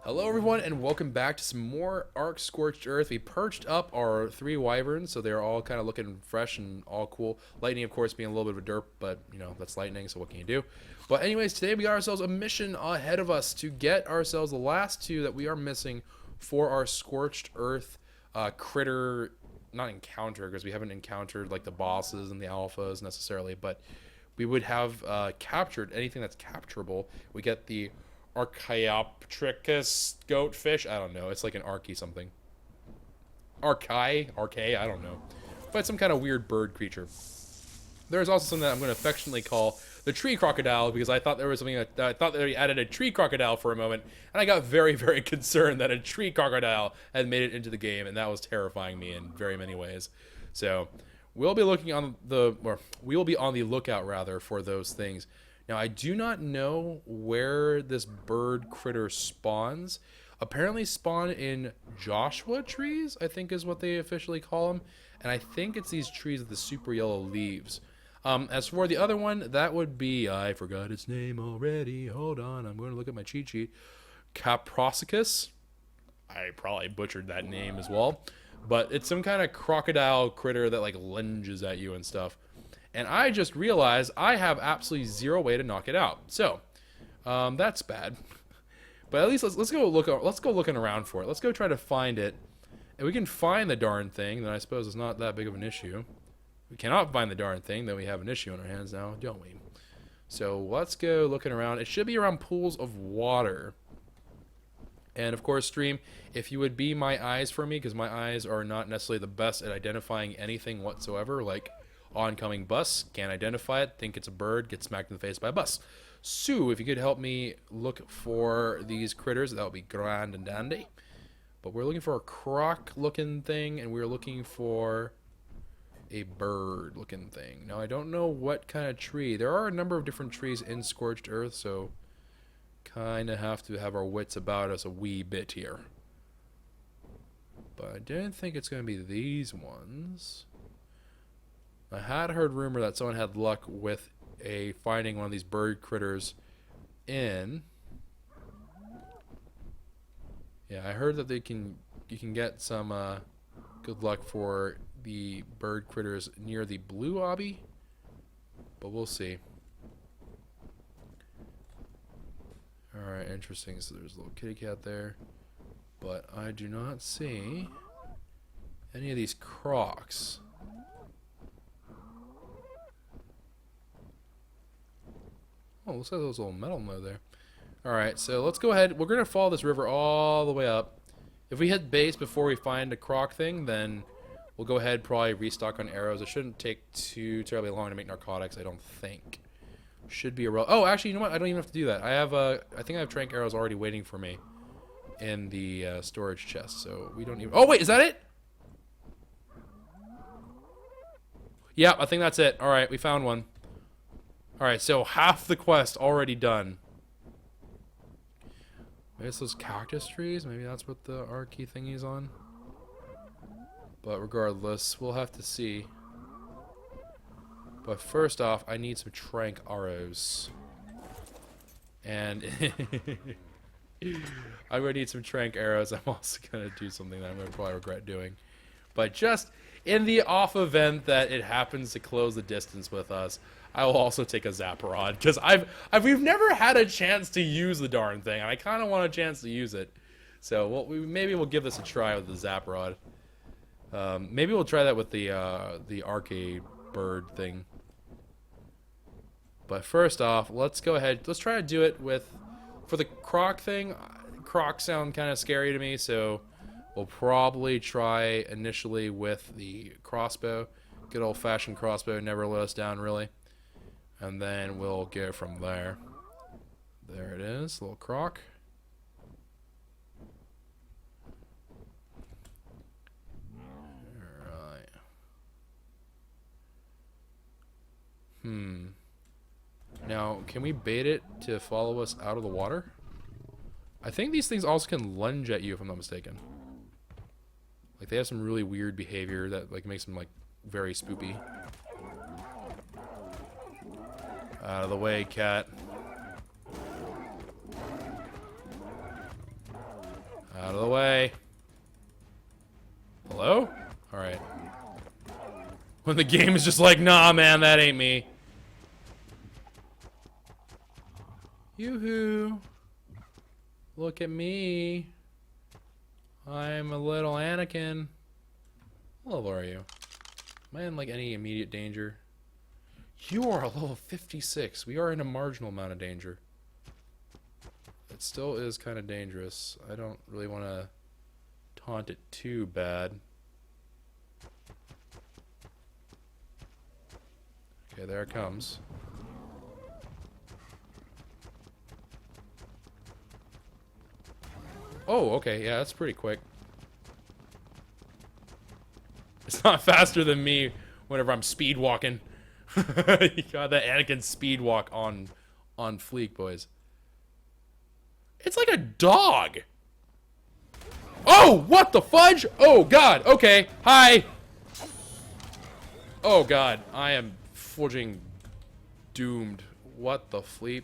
Hello everyone and welcome back to some more ARK Scorched Earth. We perched up our 3 wyverns, so they're all kind of looking fresh and all cool. Lightning, of course, being a little bit of a derp, but, you know, that's lightning, so what can you do? But anyways, today we got ourselves a mission ahead of us to get ourselves the last 2 that we are missing for our Scorched Earth critter, not encounter, because we haven't encountered, like, the bosses and the alphas necessarily, but we would have captured anything that's capturable. We get the Archaeopterycus goatfish. I don't know. It's like an archy something. Archae, I don't know. But some kind of weird bird creature. There's also something that I'm going to affectionately call the tree crocodile, because I thought there was something that I thought they added a tree crocodile for a moment, and I got very, very concerned that a tree crocodile had made it into the game, and that was terrifying me in very many ways. So we'll be looking on we will be on the lookout rather for those things. Now, I do not know where this bird critter spawns. Apparently spawn in Joshua trees, I think is what they officially call them. And I think it's these trees with the super yellow leaves. As for the other one, that would be, I forgot its name already. Hold on, I'm going to look at my cheat sheet. Caprosicus. I probably butchered that name as well. But it's some kind of crocodile critter that like lunges at you and stuff. And I just realized I have absolutely zero way to knock it out. So, that's bad. But at least let's go looking around for it. Let's go try to find it. And we can find the darn thing, then I suppose it's not that big of an issue. We cannot find the darn thing, then we have an issue on our hands now, don't we? So let's go looking around. It should be around pools of water. And of course, stream, if you would be my eyes for me, because my eyes are not necessarily the best at identifying anything whatsoever, like oncoming bus, can't identify it, think it's a bird, get smacked in the face by a bus. So, if you could help me look for these critters, that would be grand and dandy. But we're looking for a croc-looking thing, and we're looking for a bird-looking thing. Now, I don't know what kind of tree. There are a number of different trees in Scorched Earth, so kind of have to have our wits about us a wee bit here. But I didn't think it's going to be these ones. I had heard rumor that someone had luck with finding one of these bird critters in. Yeah, I heard that you can get some good luck for the bird critters near the blue obby, but we'll see. All right, interesting. So there's a little kitty cat there, but I do not see any of these crocs. Oh, looks like there's a little metal node there. Alright, so let's go ahead. We're going to follow this river all the way up. If we hit base before we find a croc thing, then we'll go ahead probably restock on arrows. It shouldn't take too terribly long to make narcotics, I don't think. Should be a real... Oh, actually, you know what? I don't even have to do that. I think I have trank arrows already waiting for me in the storage chest, so we don't even... Oh, wait, is that it? Yeah, I think that's it. Alright, we found one. Alright, so half the quest already done. Maybe it's those cactus trees? Maybe that's what the ARK thingy's on? But regardless, we'll have to see. But first off, I need some trank arrows. And I'm going to need some trank arrows. I'm also going to do something that I'm going to probably regret doing. But just in the off event that it happens to close the distance with us, I will also take a zap rod, because we've never had a chance to use the darn thing, and I kind of want a chance to use it. So maybe we'll give this a try with the zap rod. Maybe we'll try that with the arcade bird thing. But first off, let's go ahead. Let's try to do it for the croc thing. Crocs sound kind of scary to me, so we'll probably try initially with the crossbow. Good old-fashioned crossbow, never let us down, really. And then we'll go from there. There it is, little croc. Alright. Now, can we bait it to follow us out of the water? I think these things also can lunge at you, if I'm not mistaken. Like, they have some really weird behavior that, like, makes them, like, very spoopy. Out of the way, cat. When the game is just like, nah, man, that ain't me. Yoo-hoo. Look at me. I'm a little Anakin. How level are you? Am I in, like, any immediate danger? You are a level 56. We are in a marginal amount of danger. It still is kind of dangerous. I don't really want to taunt it too bad. Okay, there it comes. Oh, okay, yeah, that's pretty quick. It's not faster than me whenever I'm speed walking. You got that Anakin speed walk on fleek, boys. It's like a dog. Oh, what the fudge? Oh God. Okay. Hi. Oh God, I am forging doomed. What the fleep?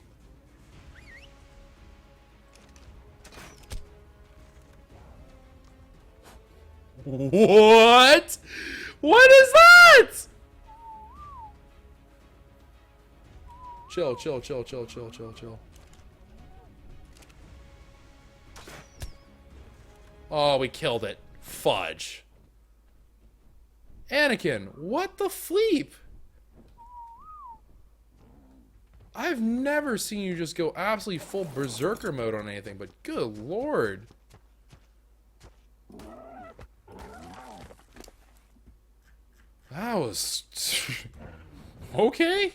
What? What is that? Chill, chill, chill, chill, chill, chill, chill. Oh, we killed it. Fudge. Anakin, what the fleep? I've never seen you just go absolutely full berserker mode on anything, but good lord. That was... okay.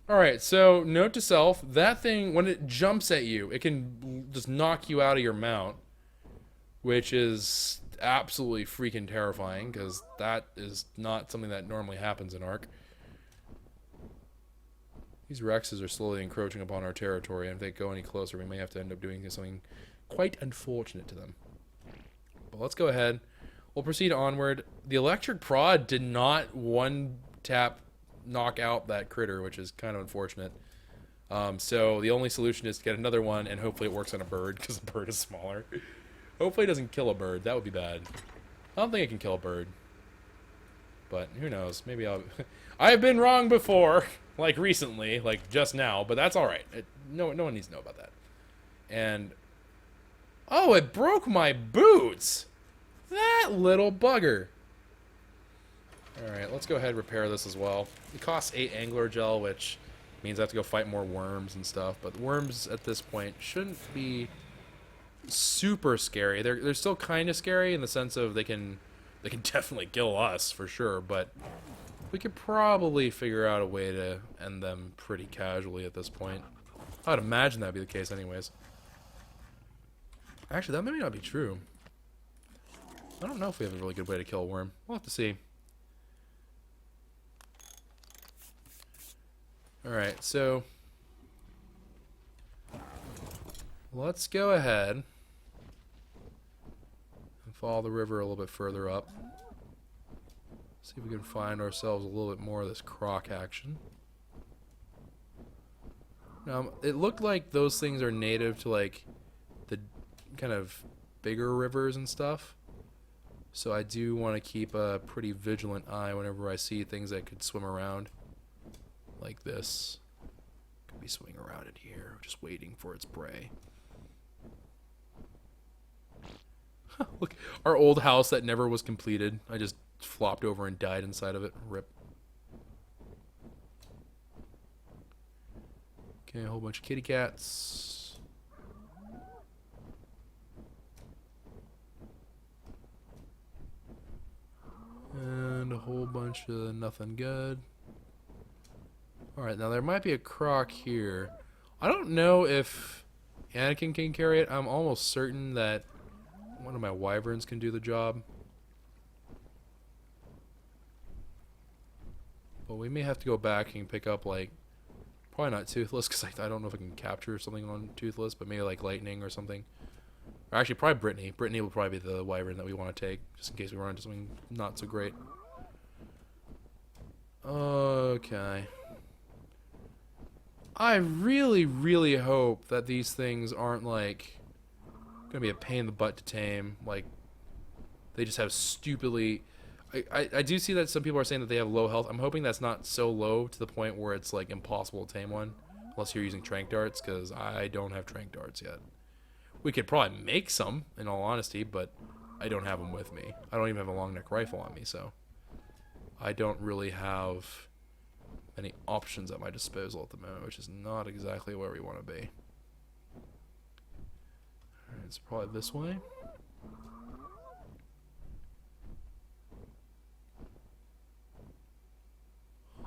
Alright, so note to self, that thing, when it jumps at you, it can just knock you out of your mount. Which is absolutely freaking terrifying, because that is not something that normally happens in ARK. These Rexes are slowly encroaching upon our territory, and if they go any closer, we may have to end up doing something quite unfortunate to them. But let's go ahead. We'll proceed onward. The electric prod did not one-tap knock out that critter, which is kind of unfortunate. So the only solution is to get another one, and hopefully it works on a bird, because the bird is smaller. Hopefully it doesn't kill a bird. That would be bad. I don't think it can kill a bird. But who knows? Maybe I'll... I've been wrong before. Like recently. Like just now. But that's alright. No one needs to know about that. And... oh, it broke my boots! That little bugger. Alright, let's go ahead and repair this as well. It costs 8 angler gel, which means I have to go fight more worms and stuff. But the worms at this point shouldn't be... super scary. They're still kind of scary in the sense of they can definitely kill us for sure, but we could probably figure out a way to end them pretty casually at this point. I'd imagine that'd be the case anyways. Actually, that may not be true. I don't know if we have a really good way to kill a worm. We'll have to see. Alright, so let's go ahead and follow the river a little bit further up. See if we can find ourselves a little bit more of this croc action. Now, it looked like those things are native to, like, the kind of bigger rivers and stuff. So I do want to keep a pretty vigilant eye whenever I see things that could swim around. Like this. Could be swimming around in here, just waiting for its prey. Look, our old house that never was completed. I just flopped over and died inside of it. Rip. Okay, a whole bunch of kitty cats. And a whole bunch of nothing good. Alright, now there might be a croc here. I don't know if Anakin can carry it. I'm almost certain that one of my wyverns can do the job. But we may have to go back and pick up, like, probably not Toothless, because I don't know if I can capture something on Toothless, but maybe like Lightning or something. Or actually, probably Brittany. Brittany will probably be the wyvern that we want to take, just in case we run into something not so great. Okay. I really, really hope that these things aren't, like, gonna be a pain in the butt to tame. Like, they just have stupidly... I do see that some people are saying that they have low health. I'm hoping that's not so low to the point where it's like impossible to tame one, unless you're using trank darts, because I don't have trank darts yet. We could probably make some, in all honesty, but I don't have them with me. I don't even have a long neck rifle on me, so I don't really have any options at my disposal at the moment, which is not exactly where we want to be. Alright, it's probably this way.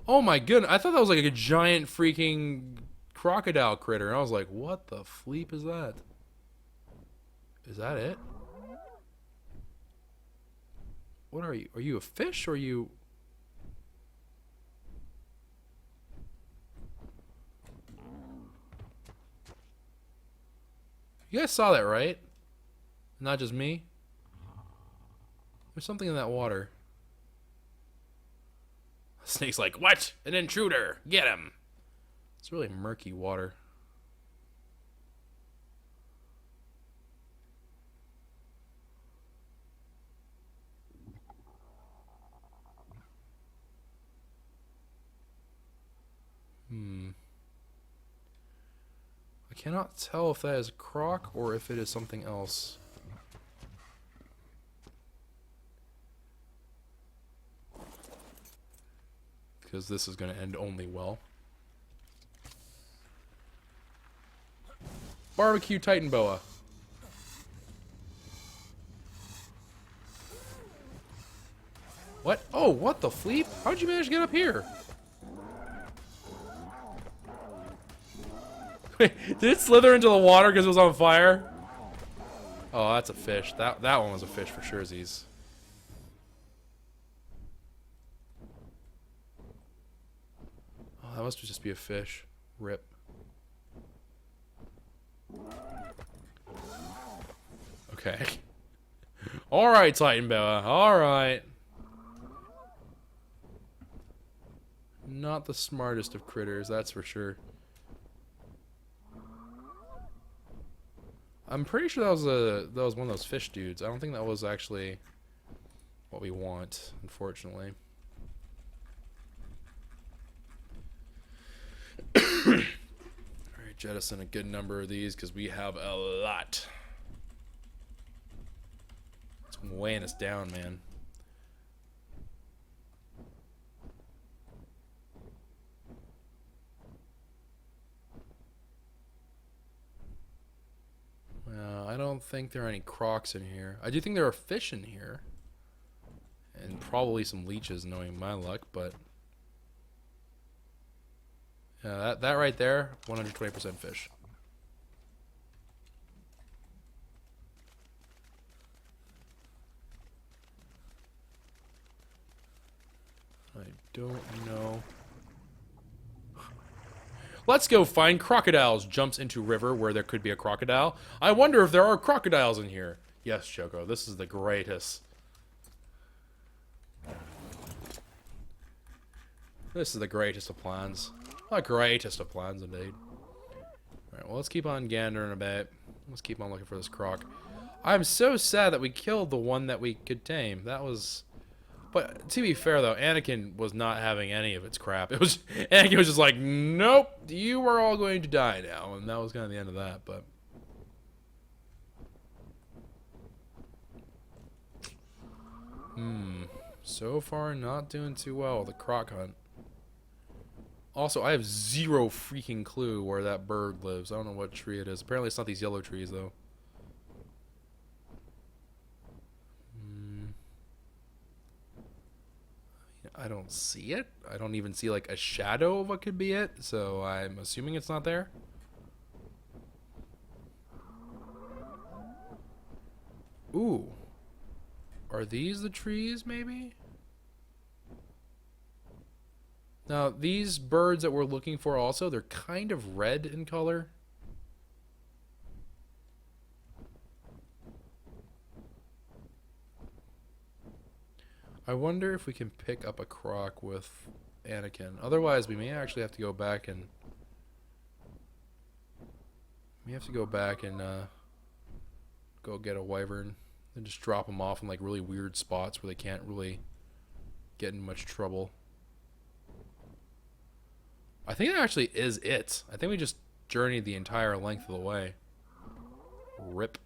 Oh my goodness, I thought that was like a giant freaking crocodile critter. And I was like, what the fleep is that? Is that it? What are you? Are you a fish or are you... You guys saw that, right? Not just me? There's something in that water. Snake's like, what? An intruder! Get him! It's really murky water. I cannot tell if that is a croc or if it is something else. Because this is going to end only well. Barbecue Titan Boa. What? Oh, what the fleep? How'd you manage to get up here? Did it slither into the water because it was on fire? Oh, that's a fish. That one was a fish for sure, Z's. Oh, that must just be a fish. Rip. Okay. Alright, Titan Boa. Alright. Not the smartest of critters, that's for sure. I'm pretty sure that was one of those fish dudes. I don't think that was actually what we want, unfortunately. Alright, jettison a good number of these because we have a lot. It's weighing us down, man. I don't think there are any crocs in here. I do think there are fish in here. And probably some leeches, knowing my luck, but... yeah, that right there, 120% fish. I don't know. Let's go find crocodiles. Jumps into river where there could be a crocodile. I wonder if there are crocodiles in here. Yes, Choco, this is the greatest. This is the greatest of plans. The greatest of plans, indeed. Alright, well, let's keep on gandering a bit. Let's keep on looking for this croc. I'm so sad that we killed the one that we could tame. That was... But to be fair, though, Anakin was not having any of its crap. Anakin was just like, nope, you are all going to die now. And that was kind of the end of that, but... So far, not doing too well with the croc hunt. Also, I have zero freaking clue where that bird lives. I don't know what tree it is. Apparently, it's not these yellow trees, though. I don't see it. I don't even see, like, a shadow of what could be it. So, I'm assuming it's not there. Ooh. Are these the trees, maybe? Now, these birds that we're looking for also, they're kind of red in color. I wonder if we can pick up a croc with Anakin. Otherwise, we may actually have to go back and... go get a wyvern and just drop them off in like really weird spots where they can't really get in much trouble. I think that actually is it. I think we just journeyed the entire length of the way. Rip.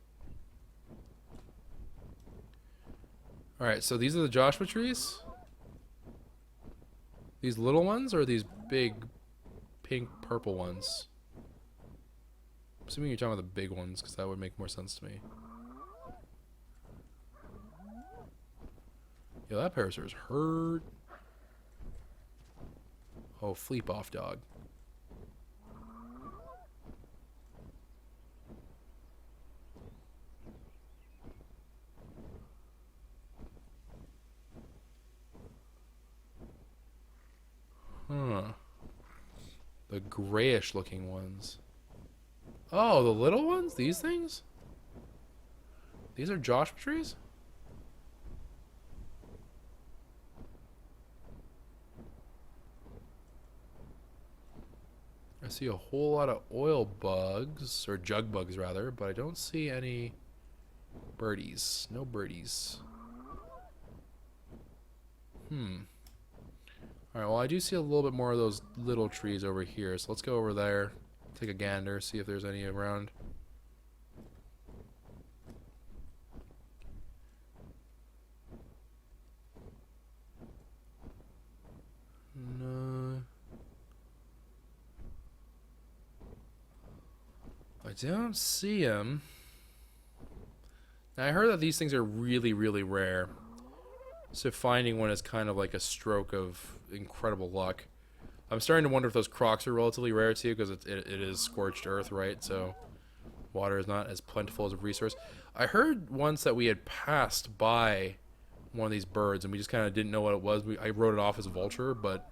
Alright, so these are the Joshua trees? These little ones or these big pink purple ones? I'm assuming you're talking about the big ones because that would make more sense to me. Yo, that parasaur's hurt. Oh, fleep off, dog. Huh. The grayish looking ones. Oh, the little ones? These things? These are Joshua trees? I see a whole lot of oil bugs, or jug bugs rather, but I don't see any birdies. No birdies. Alright, well I do see a little bit more of those little trees over here, so let's go over there, take a gander, see if there's any around. No. I don't see him. Now I heard that these things are really, really rare. So finding one is kind of like a stroke of incredible luck. I'm starting to wonder if those crocs are relatively rare too, because it is scorched earth, right? So water is not as plentiful as a resource. I heard once that we had passed by one of these birds and we just kind of didn't know what it was. I wrote it off as a vulture, but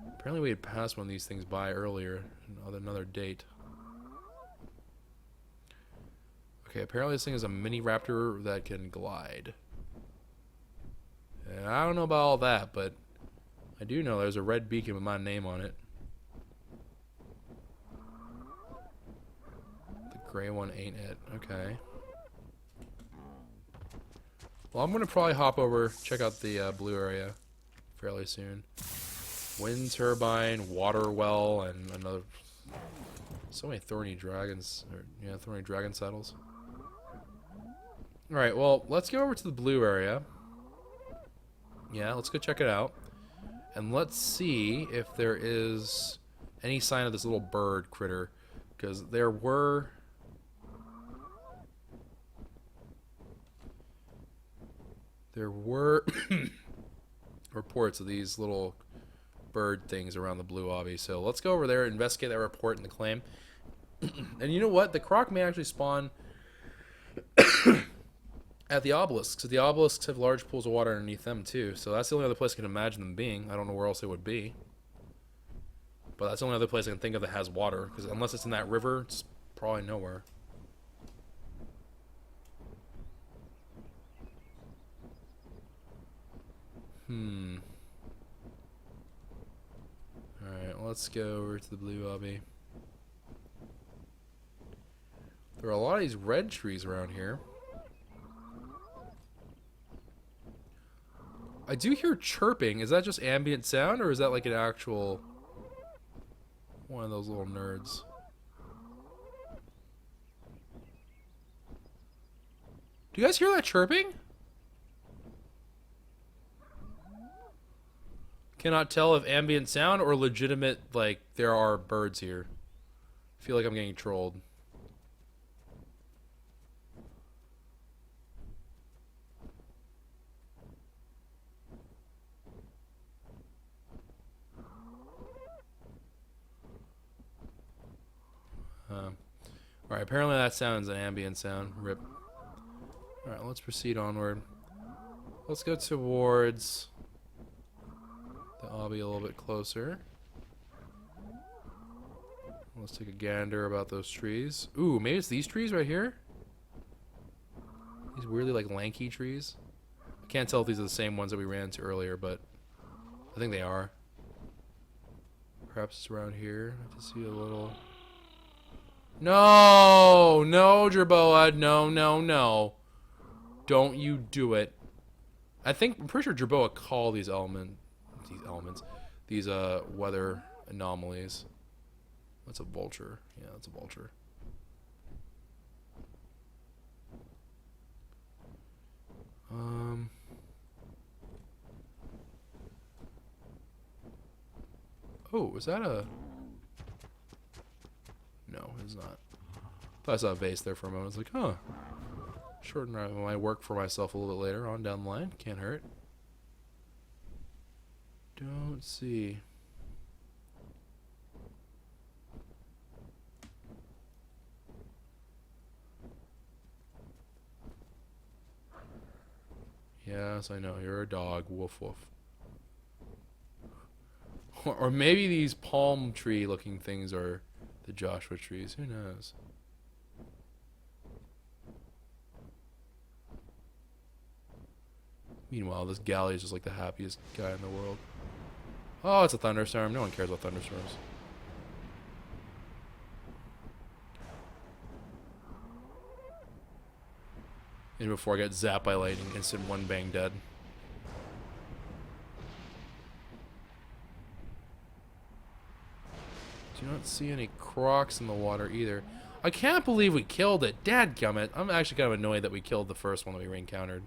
apparently we had passed one of these things by earlier on another date. Okay, apparently this thing is a mini raptor that can glide. And I don't know about all that, but I do know there's a red beacon with my name on it. The gray one ain't it. Okay. Well, I'm going to probably hop over, check out the blue area fairly soon. Wind turbine, water well, and another... So many thorny dragons. Or, yeah, thorny dragon saddles. Alright, well, let's go over to the blue area. Yeah, let's go check it out. And let's see if there is any sign of this little bird critter. Because there were... reports of these little bird things around the blue obby. So let's go over there and investigate that report and the claim. And you know what? The croc may actually spawn at the obelisks. So the obelisks have large pools of water underneath them too. So that's the only other place I can imagine them being. I don't know where else it would be. But that's the only other place I can think of that has water. Because unless it's in that river, it's probably nowhere. Alright, let's go over to the blue obby. There are a lot of these red trees around here. I do hear chirping. Is that just ambient sound, or is that like an actual one of those little nerds? Do you guys hear that chirping? Cannot tell if ambient sound or legitimate, like, there are birds here. I feel like I'm getting trolled. Alright, apparently that sounds an ambient sound. Rip. Alright, let's proceed onward. Let's go towards the obby a little bit closer. Let's take a gander about those trees. Ooh, maybe it's these trees right here? These weirdly, like, lanky trees. I can't tell if these are the same ones that we ran into earlier, but I think they are. Perhaps it's around here. I have to see a little... No! No, Jerboa. No, no, no. Don't you do it. I'm pretty sure Jerboa call these these weather anomalies. That's a vulture. Yeah, that's a vulture. Oh, is that a? No, it's not. I saw a vase there for a moment. I was like, huh. Shorten my work for myself a little bit later on down the line. Can't hurt. Don't see. Yes, I know. You're a dog. Woof woof. Or maybe these palm tree looking things are the Joshua trees. Who knows? Meanwhile, this galley is just like the happiest guy in the world. Oh, it's a thunderstorm. No one cares about thunderstorms. And before I get zapped by lightning, instant one bang dead. Do not see any crocs in the water either. I can't believe we killed it. Dadgummit. I'm actually kind of annoyed that we killed the first one that we re-encountered.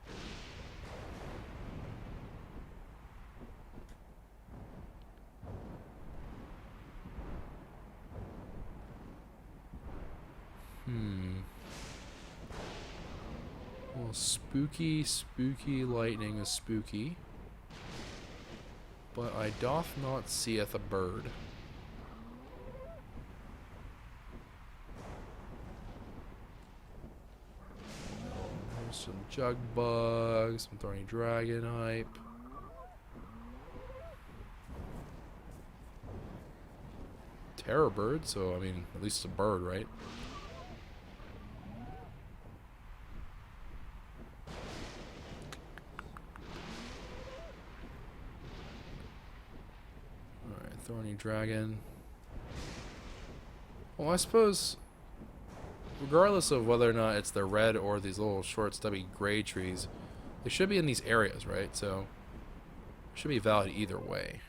Well, spooky lightning is spooky. But I doth not seeth a bird. There's some jug bugs, some thorny dragon hype. Terror bird, so I mean, at least it's a bird, right? Alright, thorny dragon. Well, I suppose, regardless of whether or not it's the red or these little short, stubby gray trees, they should be in these areas, right? So, it should be valid either way.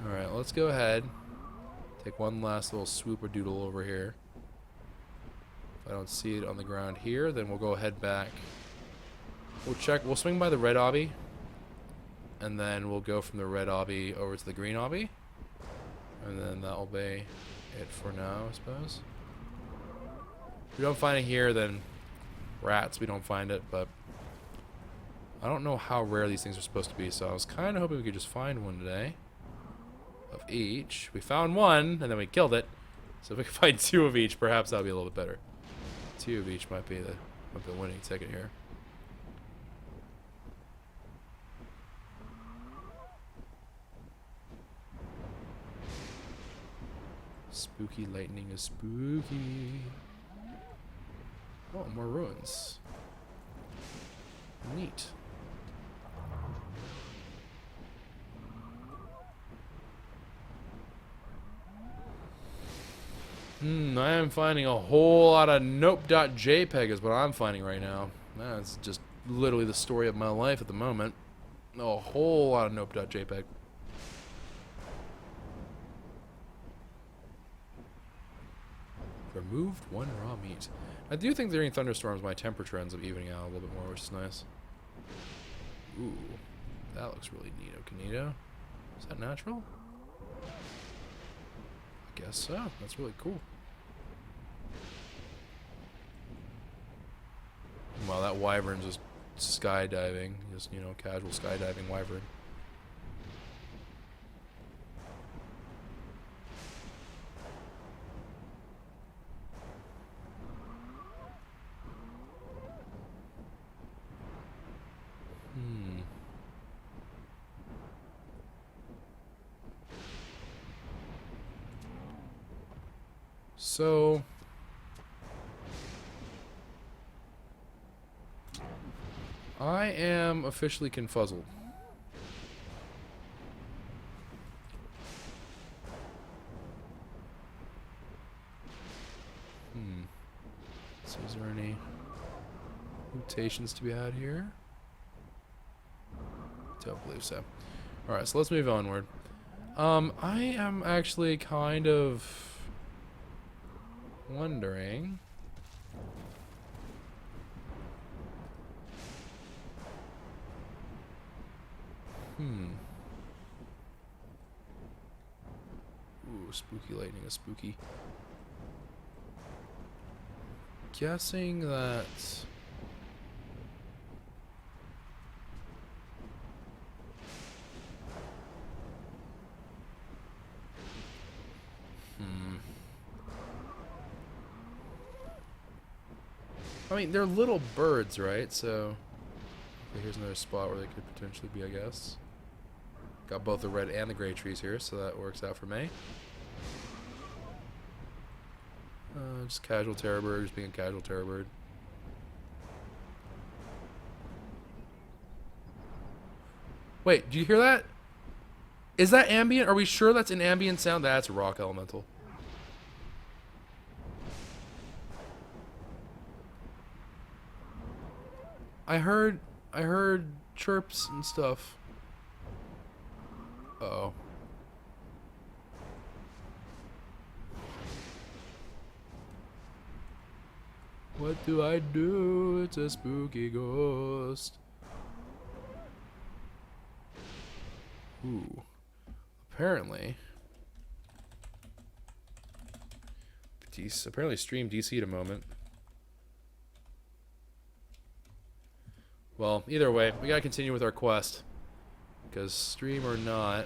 Alright, let's go ahead. Take one last little swoop-a-doodle over here. If I don't see it on the ground here, then we'll go ahead back. We'll check. We'll swing by the red obby. And then we'll go from the red obby over to the green obby. And then that'll be it for now, I suppose. If we don't find it here, then rats, we don't find it. But I don't know how rare these things are supposed to be, so I was kind of hoping we could just find one today. Of each. We found one, and then we killed it. So if we can find two of each, perhaps that'll be a little bit better. Two of each might be the winning ticket here. Spooky lightning is spooky. Oh, more ruins. Neat. I am finding a whole lot of nope.jpg is what I'm finding right now. That's just literally the story of my life at the moment. A whole lot of nope.jpg. Removed one raw meat. I do think during thunderstorms my temperature ends up evening out a little bit more, which is nice. Ooh, that looks really neato. Canito? Is that natural? I guess so. That's really cool. Wow, that wyvern's just skydiving. Just, you know, casual skydiving wyvern. So I am officially confuzzled. mutations to be had here? Don't believe so. Alright, so let's move onward. I am actually kind of wondering. Ooh, spooky lightning is spooky. Guessing that. I mean, they're little birds, right? So, okay, here's another spot where they could potentially be, I guess. Got both the red and the gray trees here, so that works out for me. Just casual terror bird, just being a casual terror bird. Wait, do you hear that? Is that ambient? Are we sure that's an ambient sound? That's rock elemental. I heard chirps and stuff. Uh-oh. What do I do? It's a spooky ghost. Ooh. Apparently stream DC'd a moment. Well, either way, we gotta continue with our quest. Because stream or not.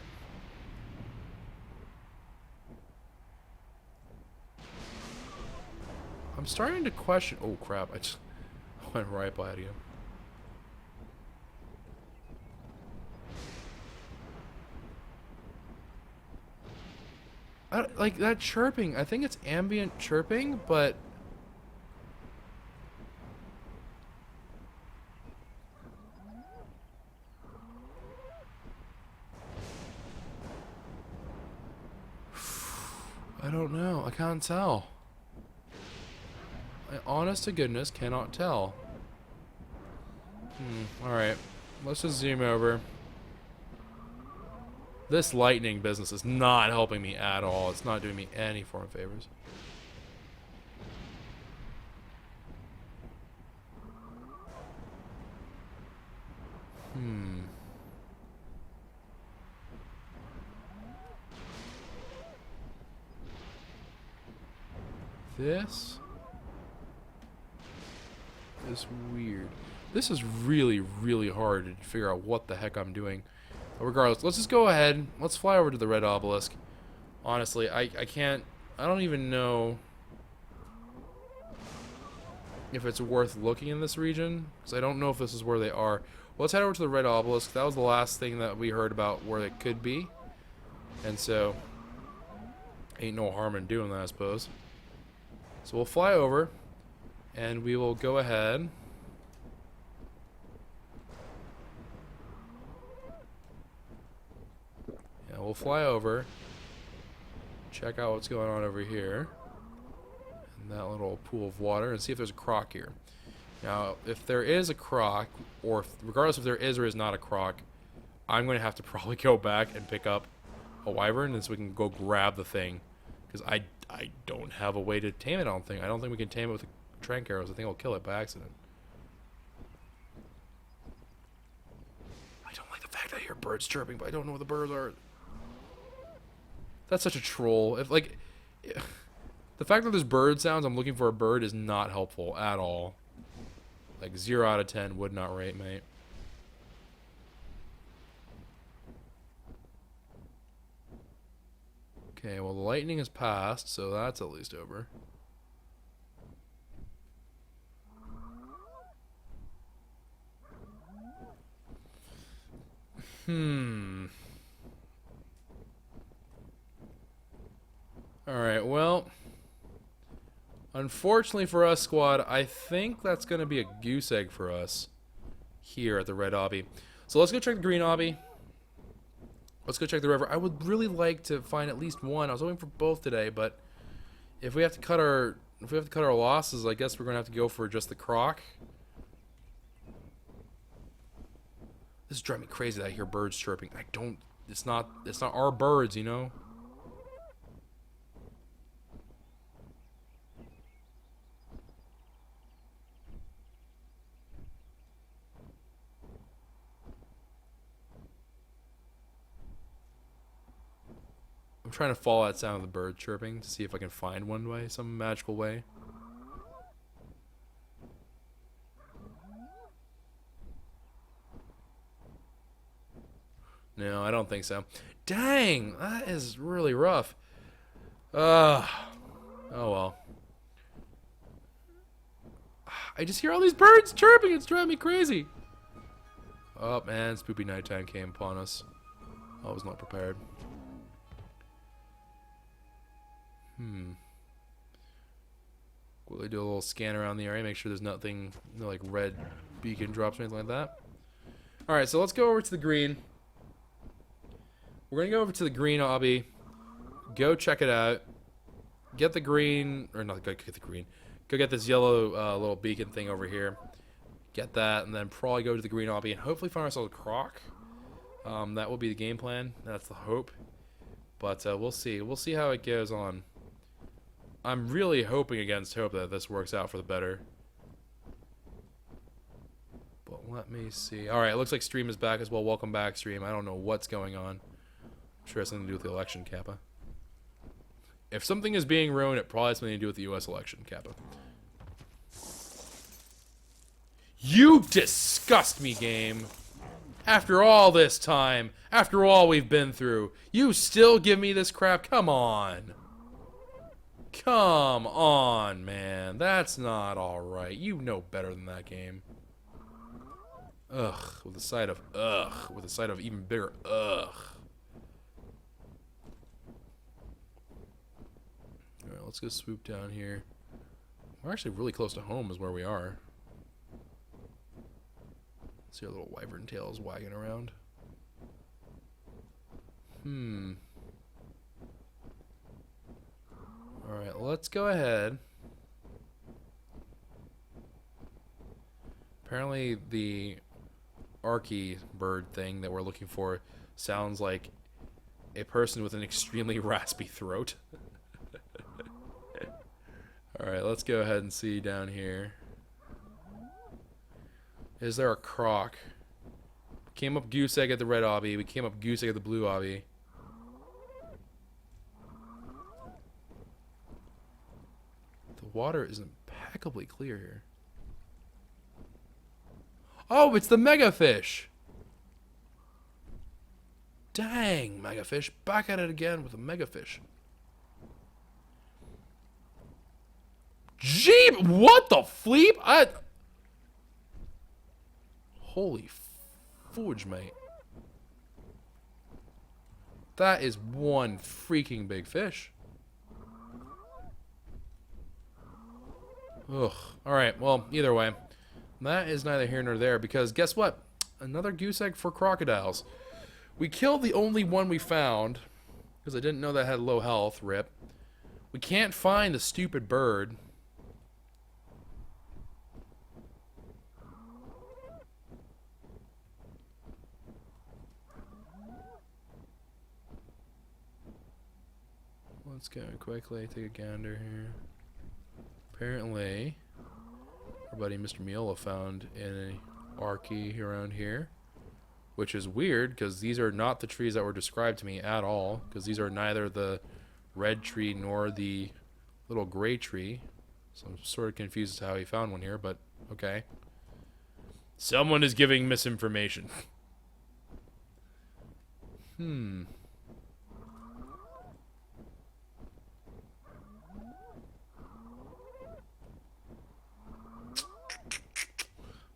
I'm starting to question. Oh crap, I just went right by it again. Like that chirping, I think it's ambient chirping, but I don't know. I can't tell. I honest to goodness cannot tell. Alright. Let's just zoom over. This lightning business is not helping me at all. It's not doing me any form of favors. This is weird. This is really, really hard to figure out what the heck I'm doing. But regardless, let's just go ahead. Let's fly over to the red obelisk. Honestly, I can't. I don't even know if it's worth looking in this region, because I don't know if this is where they are. Well, let's head over to the red obelisk. That was the last thing that we heard about where it could be. And so, ain't no harm in doing that, I suppose. So we'll fly over, and we will go ahead. Yeah, we'll fly over, check out what's going on over here, in that little pool of water, and see if there's a croc here. Now, if there is a croc, or regardless if there is or is not a croc, I'm going to have to probably go back and pick up a wyvern, and so we can go grab the thing, because I don't have a way to tame it. I don't think we can tame it with trank arrows. I think I'll kill it by accident. I don't like the fact that I hear birds chirping, but I don't know what the birds are. That's such a troll. If like the fact that there's bird sounds, I'm looking for a bird is not helpful at all. Like 0 out of 10 would not rate, mate. Okay, well the lightning has passed, so that's at least over. Alright, well, unfortunately for us, squad, I think that's going to be a goose egg for us here at the red obby. So let's go check the green obby. Let's go check the river. I would really like to find at least one. I was hoping for both today, but if we have to cut our losses, I guess we're going to have to go for just the croc. This is driving me crazy that I hear birds chirping. I don't. It's not our birds, you know. I'm trying to follow that sound of the bird chirping to see if I can find one way, some magical way. No, I don't think so. Dang, that is really rough. Oh well. I just hear all these birds chirping. It's driving me crazy. Oh man, spoopy nighttime came upon us. I was not prepared. Will they do a little scan around the area, make sure there's nothing, no like red beacon drops or anything like that? Alright, so let's go over to the green. We're gonna go over to the green obby, go check it out, get the green, or not, go get the green, go get this yellow little beacon thing over here, get that, and then probably go to the green obby and hopefully find ourselves a croc. That will be the game plan, that's the hope, but we'll see how it goes on. I'm really hoping against hope that this works out for the better. But let me see. Alright, it looks like Stream is back as well. Welcome back, Stream. I don't know what's going on. I'm sure it has something to do with the election, Kappa. If something is being ruined, it probably has something to do with the US election, Kappa. You disgust me, game. After all this time, after all we've been through, you still give me this crap? Come on. Come on, man. That's not alright. You know better than that game. Ugh. With a side of ugh. With a side of even bigger ugh. Alright, let's go swoop down here. We're actually really close to home is where we are. See our little wyvern tails wagging around. Alright, let's go ahead. Apparently the ARK bird thing that we're looking for sounds like a person with an extremely raspy throat. Alright, let's go ahead and see down here. Is there a croc? Came up goose egg at the red obby. We came up goose egg at the blue obby. The water is impeccably clear here. Oh, it's the mega fish! Dang, mega fish. Back at it again with a mega fish. Jeep! What the fleep? Holy fudge, mate. That is one freaking big fish. Ugh. Alright, well, either way. That is neither here nor there, because guess what? Another goose egg for crocodiles. We killed the only one we found, because I didn't know that had low health, rip. We can't find the stupid bird. Let's go quickly, take a gander here. Apparently, our buddy Mr. Miola found an ARK around here, which is weird because these are not the trees that were described to me at all, because these are neither the red tree nor the little gray tree. So I'm sort of confused as to how he found one here, but okay. Someone is giving misinformation.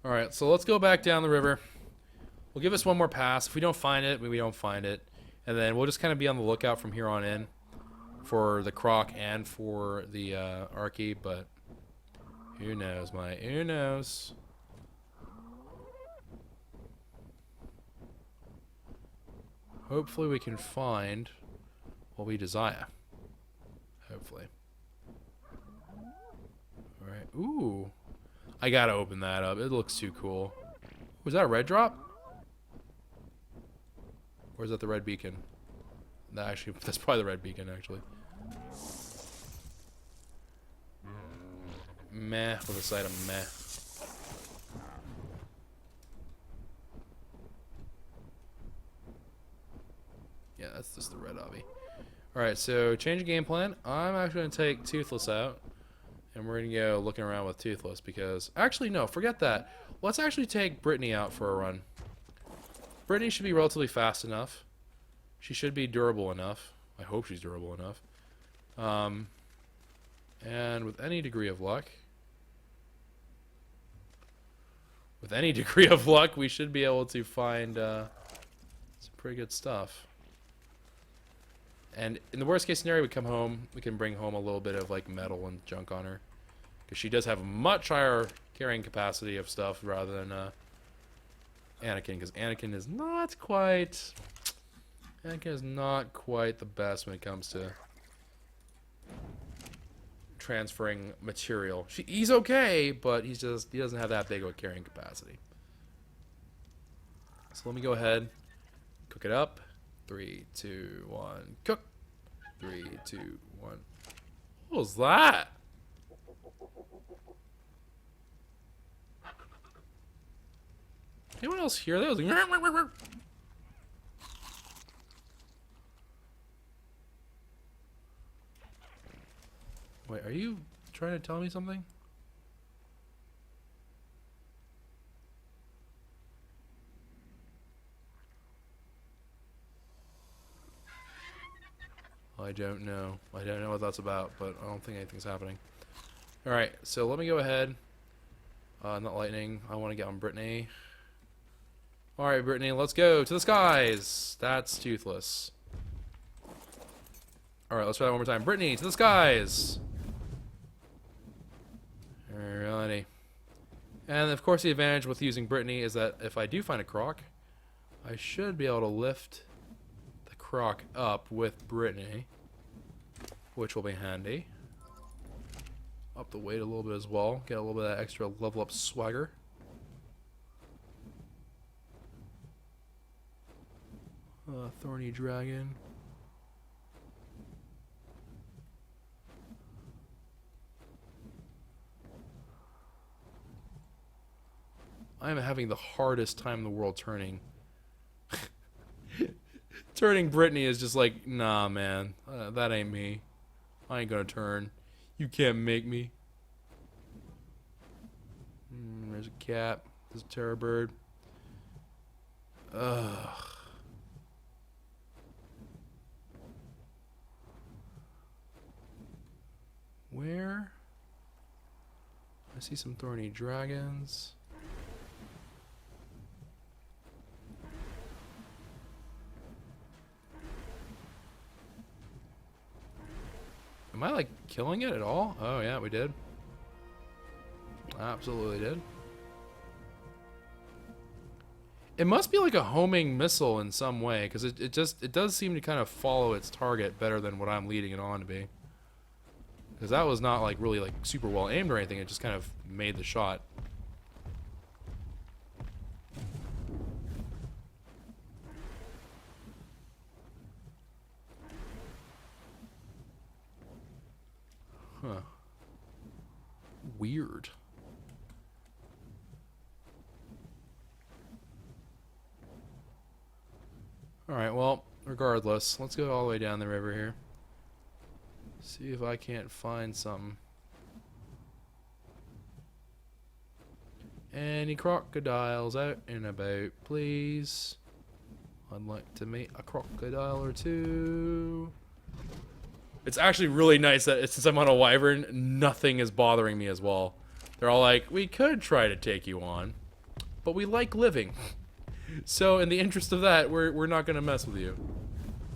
Alright, so let's go back down the river. We'll give us one more pass. If we don't find it, we don't find it. And then we'll just kind of be on the lookout from here on in for the croc and for the ARK, but who knows, mate? Who knows? Hopefully we can find what we desire. Hopefully. Alright, ooh. I gotta open that up. It looks too cool. Was that a red drop? Or is that the red beacon? That actually, that's probably the red beacon, actually. Meh, with a side of meh. Yeah, that's just the red obby. Alright, so change of game plan. I'm actually going to take Toothless out. And we're going to go looking around with Toothless because... Actually, no, forget that. Let's actually take Brittany out for a run. Brittany should be relatively fast enough. She should be durable enough. I hope she's durable enough. And with any degree of luck... With any degree of luck, we should be able to find some pretty good stuff. And in the worst case scenario, we come home, we can bring home a little bit of like metal and junk on her. Because she does have a much higher carrying capacity of stuff rather than Anakin. Because Anakin is not quite... Anakin is not quite the best when it comes to transferring material. He's okay, but he doesn't have that big of a carrying capacity. So let me go ahead, cook it up. 3, 2, 1, cook. 3, 2, 1. What was that? Anyone else hear that? It was like... Wait, are you trying to tell me something? I don't know. I don't know what that's about, but I don't think anything's happening. Alright, so let me go ahead. Not lightning. I want to get on Brittany. Alright, Brittany, let's go to the skies. That's Toothless. Alright, let's try that one more time. Brittany, to the skies. Alrighty. And of course the advantage with using Brittany is that if I do find a croc, I should be able to lift the croc up with Brittany, which will be handy. Up the weight a little bit as well. Get a little bit of that extra level up swagger. Thorny dragon. I am having the hardest time in the world turning. Turning Brittany is just like, nah, man. That ain't me. I ain't gonna turn. You can't make me. There's a cat. There's a terror bird. Ugh. Where? I see some thorny dragons. Am I like killing it at all? Oh yeah, we did. Absolutely did. It must be like a homing missile in some way, because it does seem to kind of follow its target better than what I'm leading it on to be. Because that was not like really like super well aimed or anything, it just kind of made the shot. Huh. Weird. Alright, well, regardless, let's go all the way down the river here. See if I can't find something. Any crocodiles out and about, please? I'd like to meet a crocodile or two. It's actually really nice that since I'm on a wyvern, nothing is bothering me as well. They're all like, we could try to take you on, but we like living. So in the interest of that, we're not going to mess with you.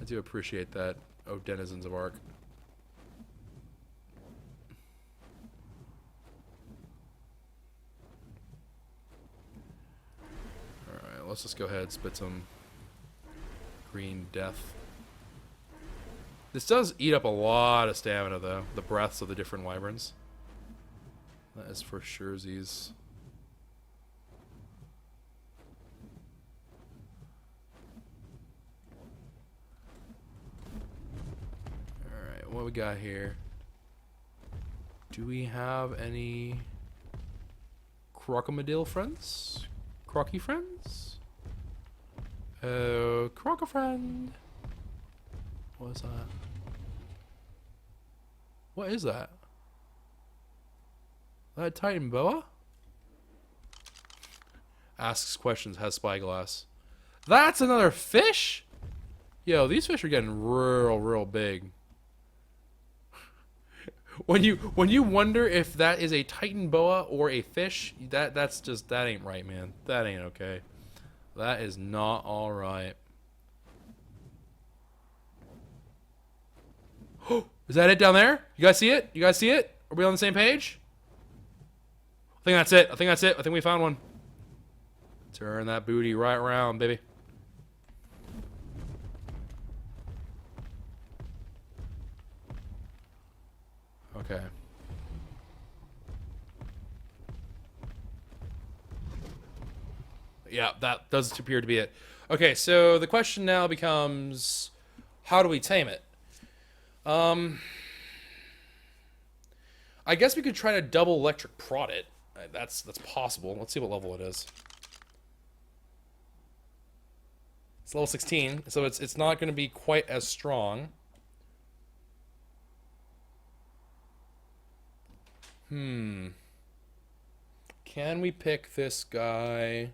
I do appreciate that, oh denizens of ARK. Alright, let's just go ahead and spit some green death. This does eat up a lot of stamina, though. The breaths of the different wyverns. That is for surezies. What we got here? Do we have any Crocodile friends? Crocky friends? Oh, Croco friend. What is that? What is that? That Titan boa? Asks questions, has spyglass. That's another fish? Yo, these fish are getting real big. When you wonder if that is a Titan boa or a fish, that ain't right, man. That ain't okay. That is not alright. Is that it down there? You guys see it? You guys see it? Are we on the same page? I think that's it. I think that's it. I think we found one. Turn that booty right around, baby. Okay. Yeah, that does appear to be it. Okay, so the question now becomes, how do we tame it? I guess we could try to double electric prod it. That's possible. Let's see what level it is. It's level 16, so it's not going to be quite as strong. Can we pick this guy?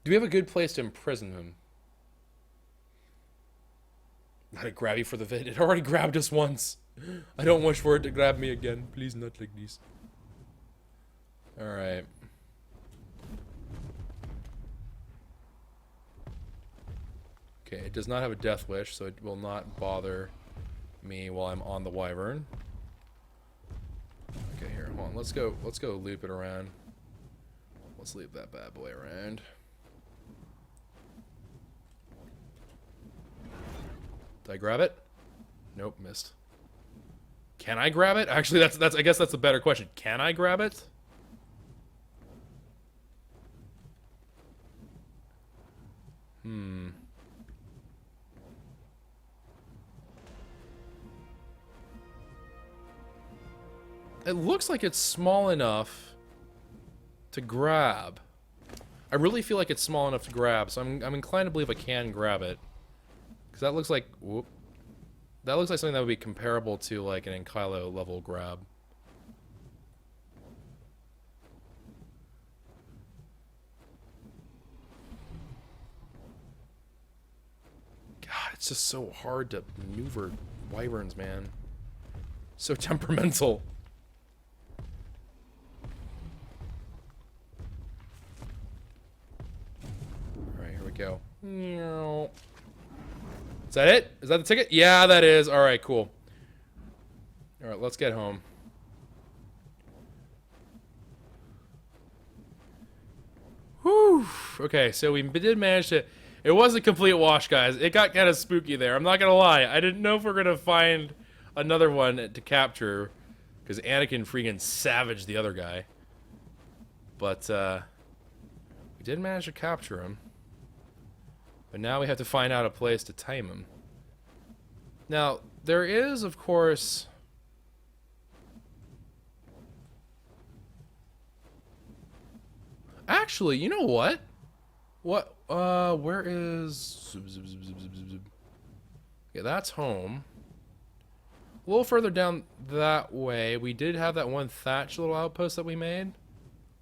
Do we have a good place to imprison him? Let it grab you for the vid. It already grabbed us once. I don't wish for it to grab me again. Please not like this. Alright. Okay, it does not have a death wish, so it will not bother me while I'm on the wyvern. Okay, here, hold on. Let's go loop it around. Let's leave that bad boy around. Did I grab it? Nope, missed. Can I grab it? Actually, that's I guess that's a better question. Can I grab it? It looks like it's small enough to grab. I really feel like it's small enough to grab, so I'm inclined to believe I can grab it. Because that looks like... Whoop. That looks like something that would be comparable to like an Enkylo level grab. God, it's just so hard to maneuver wyverns, man. So temperamental. Alright, here we go. Is that it? Is that the ticket? Yeah, that is. Alright, cool. Alright, let's get home. Whew. Okay, so we did manage to... It was a complete wash, guys. It got kind of spooky there. I'm not gonna lie. I didn't know if we're gonna find another one to capture, because Anakin freaking savaged the other guy. But, we did manage to capture him. But now we have to find out a place to tame him. Now, there is, of course... Actually, you know what? What, where is... Yeah, that's home. A little further down that way, we did have that one thatch little outpost that we made.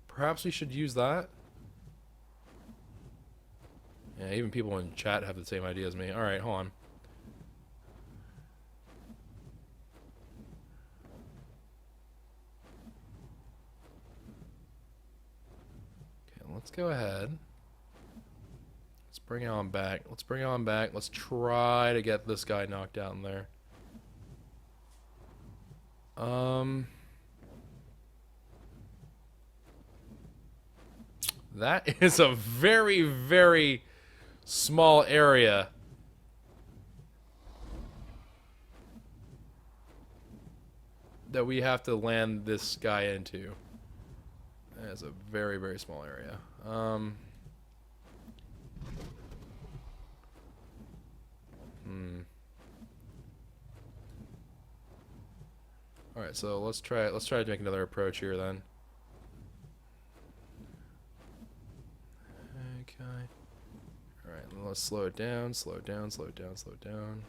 Perhaps we should use that. Yeah, even people in chat have the same idea as me. Alright, hold on. Okay, let's go ahead. Let's bring it on back. Let's bring it on back. Let's try to get this guy knocked out in there. That is a very, very small area. That we have to land this guy into. That's a very, very small area. Okay, All right, so let's try to make another approach here then. Okay. All right, let's slow it down, slow it down, slow it down, slow it down.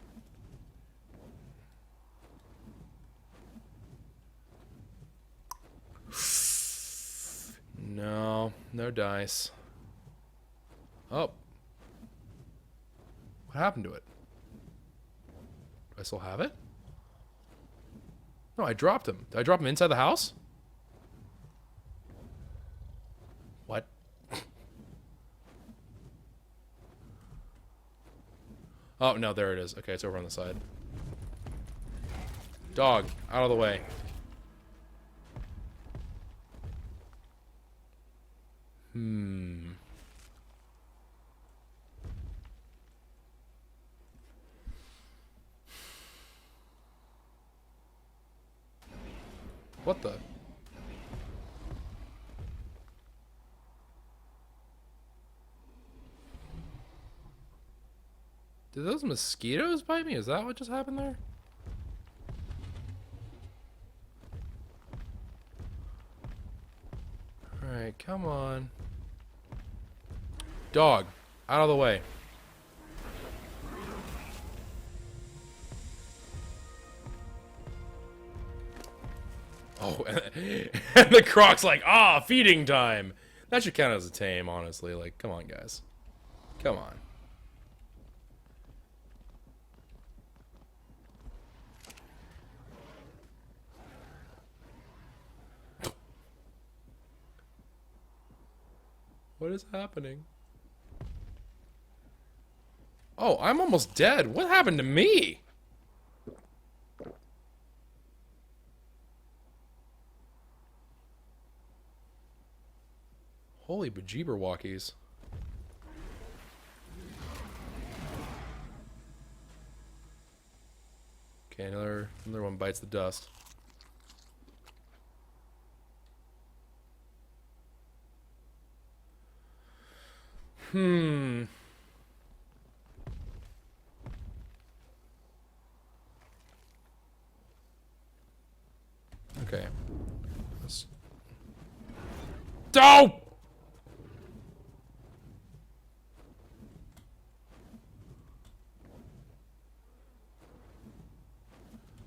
No, no dice. Oh. What happened to it? Do I still have it? No, I dropped him. Did I drop him inside the house? What? Oh, no, there it is. Okay, it's over on the side. Dog, out of the way. What the? Did those mosquitoes bite me? Is that what just happened there? Alright, come on. Dog, out of the way. Oh, and the croc's like, ah, feeding time. That should count as a tame, honestly. Like, come on, guys. Come on. What is happening? Oh, I'm almost dead. What happened to me? Holy bejeeber walkies. Okay, another one bites the dust. Okay. Let's... Oh!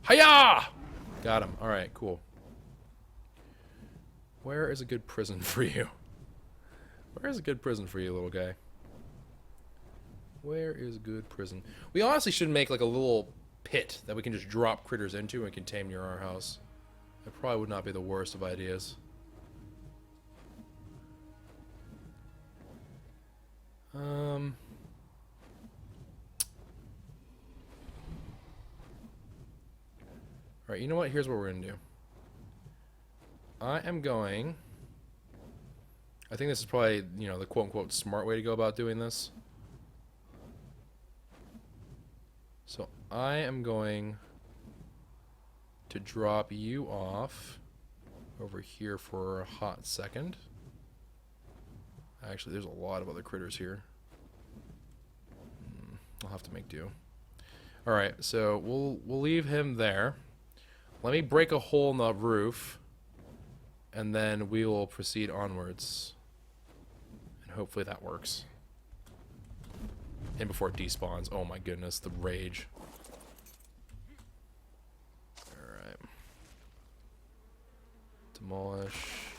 Hiya! Got him. Alright, cool. Where is a good prison for you? Where is a good prison for you, little guy? Where is a good prison? We honestly should make like a little pit that we can just drop critters into and can tame near our house. That probably would not be the worst of ideas. Alright, you know what? Here's what we're gonna do. I think this is probably, you know, the quote-unquote smart way to go about doing this. So I am going to drop you off over here for a hot second. Actually, there's a lot of other critters here. I'll have to make do. Alright, so we'll leave him there. Let me break a hole in the roof, and then we will proceed onwards. And hopefully that works. And before it despawns. Oh my goodness, the rage. Alright. Demolish.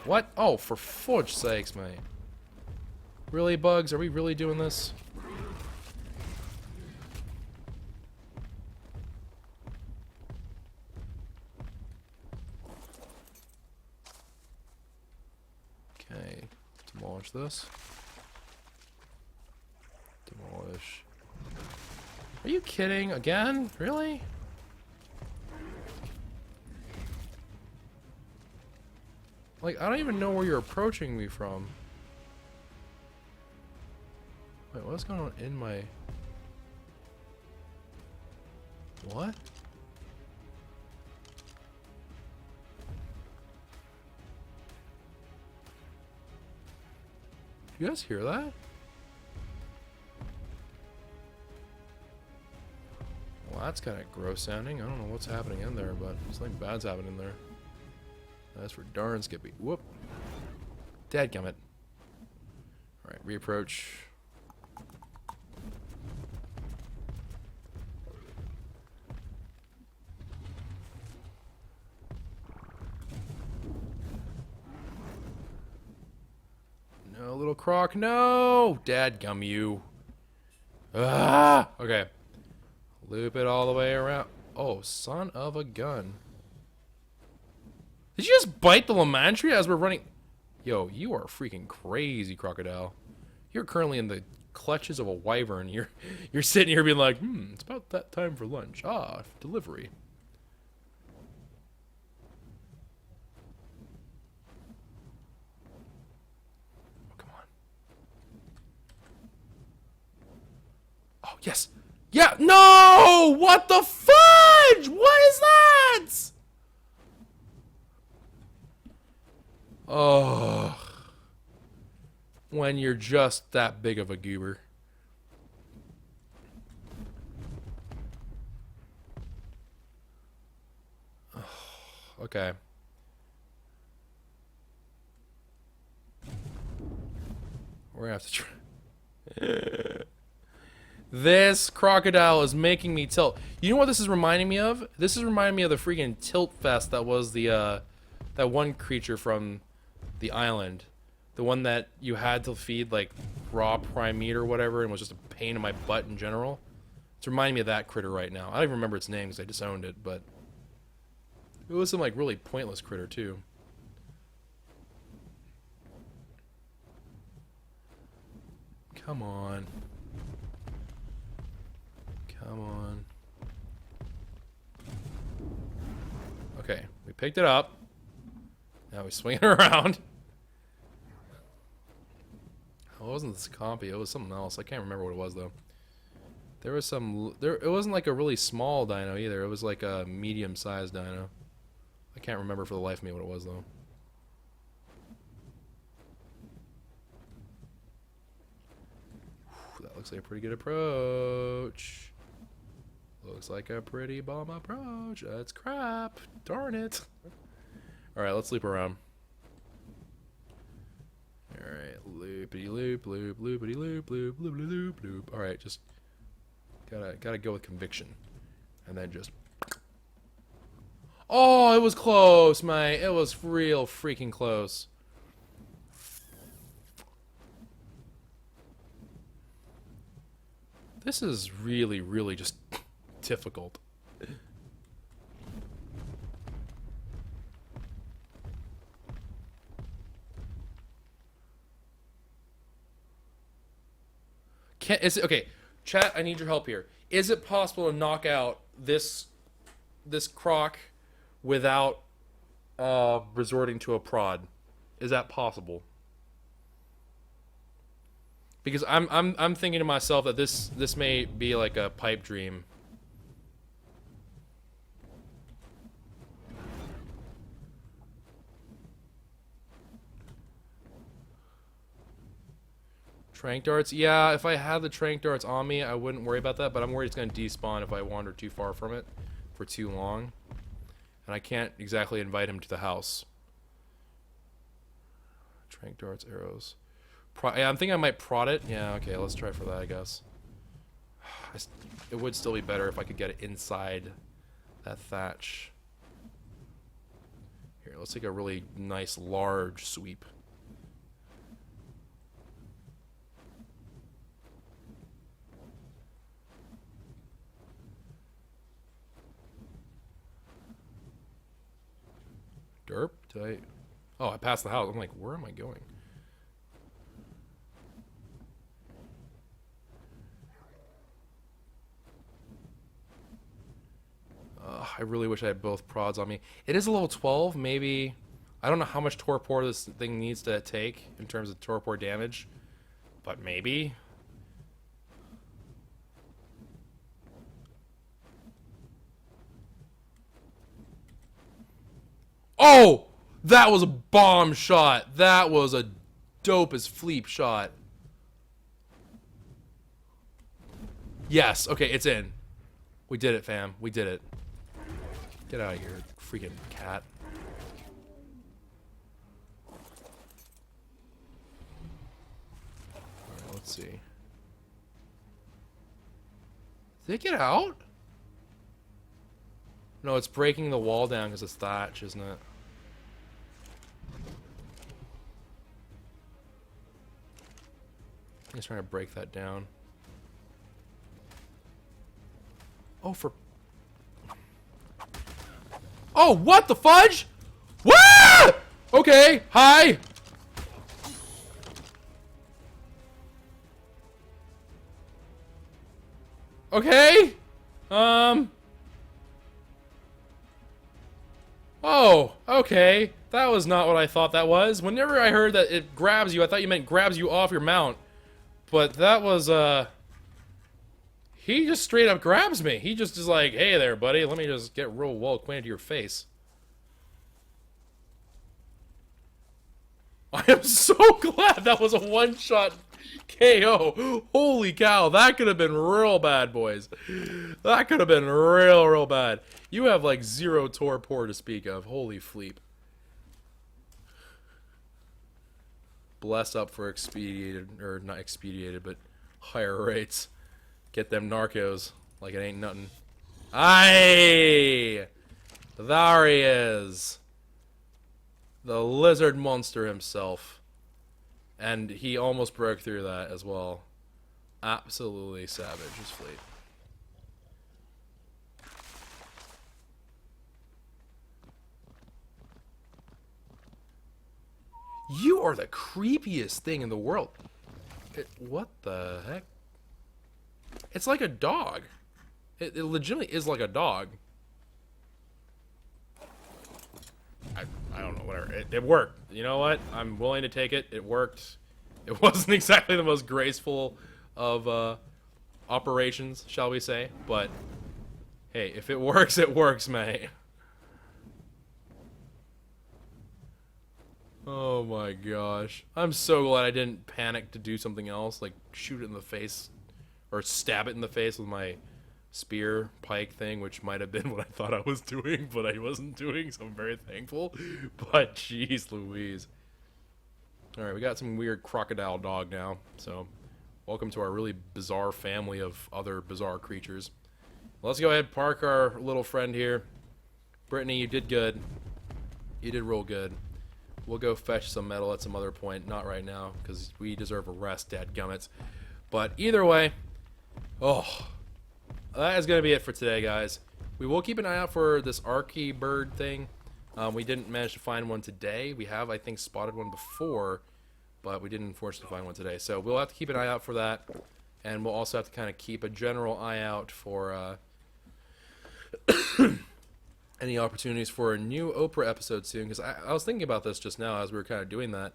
What? Oh, for fudge sakes, mate. Really, bugs? Are we really doing this? Okay. Demolish this. Demolish. Are you kidding? Again? Really? Like, I don't even know where you're approaching me from. Wait, what's going on in my... What? You guys hear that? that's kind of gross sounding. I don't know what's happening in there, but something bad's happening in there. That's for darn Skippy. Whoop. Dadgummit. Alright, reapproach. No, little croc, no! Dadgum you. Ah! Okay. Loop it all the way around. Oh, son of a gun. Did you just bite the Lamantria as we're running? Yo, you are freaking crazy, Crocodile. You're currently in the clutches of a wyvern. You're sitting here being like, it's about that time for lunch. Ah, delivery. Oh, come on. Oh, yes. Yeah, no! What the fudge? What is that? Oh. When you're just that big of a goober. Okay. We're gonna have to try. This crocodile is making me tilt. You know what this is reminding me of? This is reminding me of the freaking tilt fest that was the that one creature from the island. The one that you had to feed like raw prime meat or whatever and was just a pain in my butt in general. It's reminding me of that critter right now. I don't even remember its name because I disowned it, but it was some like really pointless critter too. Come on. Come on. Okay, we picked it up. Now we swing it around. It wasn't this compy, it was something else. I can't remember what it was though. There was some it wasn't like a really small dino either. It was like a medium-sized dino. I can't remember for the life of me what it was though. That looks like a pretty good approach. Looks like a pretty bomb approach. That's crap. Darn it. Alright, let's loop around. Alright, loopity loop, loop, loopity loop, loop, loopity loop, loop. Alright, just gotta go with conviction. And then just oh, it was close, mate. It was real freaking close. This is really, really just difficult. Is it okay? Chat, I need your help here. Is it possible to knock out this croc without resorting to a prod? Is that possible? Because I'm thinking to myself that this may be like a pipe dream. Trank darts? Yeah, if I had the trank darts on me, I wouldn't worry about that, but I'm worried it's going to despawn if I wander too far from it for too long. And I can't exactly invite him to the house. Trank darts, arrows. Yeah, I'm thinking I might prod it. Yeah, okay, let's try for that, I guess. It would still be better if I could get it inside that thatch. Here, let's take a really nice, large sweep. Derp? Did I... Oh, I passed the house. I'm like, where am I going? I really wish I had both prods on me. It is a level 12, maybe. I don't know how much torpor this thing needs to take in terms of torpor damage, but maybe. Oh! That was a bomb shot. That was a dope as fleep shot. Yes, okay, it's in. We did it, fam. We did it. Get out of here, freaking cat. Alright, let's see. Did it get out? No, it's breaking the wall down because it's thatch, isn't it? He's trying to break that down. Oh, for... Oh, what the fudge? What? Okay, hi. Okay. Oh, okay. That was not what I thought that was. Whenever I heard that it grabs you, I thought you meant grabs you off your mount. But that was, he just straight up grabs me. He just is like, hey there, buddy. Let me just get real well acquainted to your face. I am so glad that was a one-shot KO. Holy cow, that could have been real bad, boys. That could have been real, real bad. You have like 0 torpor to speak of. Holy fleep. Bless up for expedited, or not expedited, but higher rates. Get them narcos like it ain't nothing. Aye! There he is. The lizard monster himself. And he almost broke through that as well. Absolutely savage, his fleet. You are the creepiest thing in the world. What the heck? It's like a dog. It legitimately is like a dog. I don't know, whatever. It worked. You know what? I'm willing to take it. It worked. It wasn't exactly the most graceful of operations, shall we say. But, hey, if it works, mate. Oh my gosh. I'm so glad I didn't panic to do something else, like shoot it in the face, or stab it in the face with my spear pike thing, which might have been what I thought I was doing, but I wasn't doing, so I'm very thankful. But jeez Louise. Alright, we got some weird crocodile dog now, so welcome to our really bizarre family of other bizarre creatures. Let's go ahead and park our little friend here. Brittany, you did good. You did real good. We'll go fetch some metal at some other point. Not right now, because we deserve a rest, dadgummits. But either way, oh, that is going to be it for today, guys. We will keep an eye out for this ARK bird thing. We didn't manage to find one today. We have, I think, spotted one before, but we didn't unfortunately find one today. So we'll have to keep an eye out for that. And we'll also have to kind of keep a general eye out for any opportunities for a new Oprah episode soon, because I was thinking about this just now as we were kind of doing that.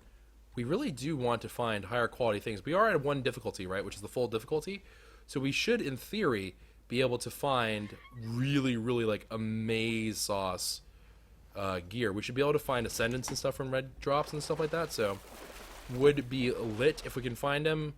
We really do want to find higher quality things. We are at 1 difficulty, right, which is the full difficulty. So we should, in theory, be able to find really, really, like, amaze sauce gear. We should be able to find ascendants and stuff from red drops and stuff like that, so would be lit if we can find them.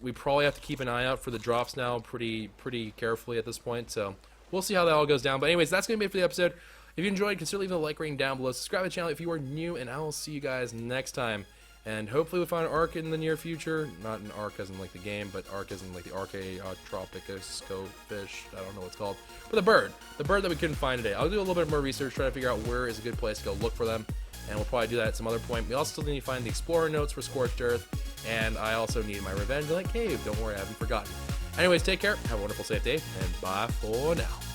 We probably have to keep an eye out for the drops now pretty carefully at this point, so we'll see how that all goes down. But anyways, that's going to be it for the episode. If you enjoyed, consider leaving a like rating down below. Subscribe to the channel if you are new, and I will see you guys next time. And hopefully we find an ARK in the near future. Not an ARK as in like the game, but ARK as in like the Archaeotropicus fish. I don't know what it's called. But the bird that we couldn't find today. I'll do a little bit more research, try to figure out where is a good place to go look for them. And we'll probably do that at some other point. We also still need to find the Explorer notes for Scorched Earth. And I also need my revenge in that cave. Don't worry, I haven't forgotten. Anyways, take care. Have a wonderful, safe day. And bye for now.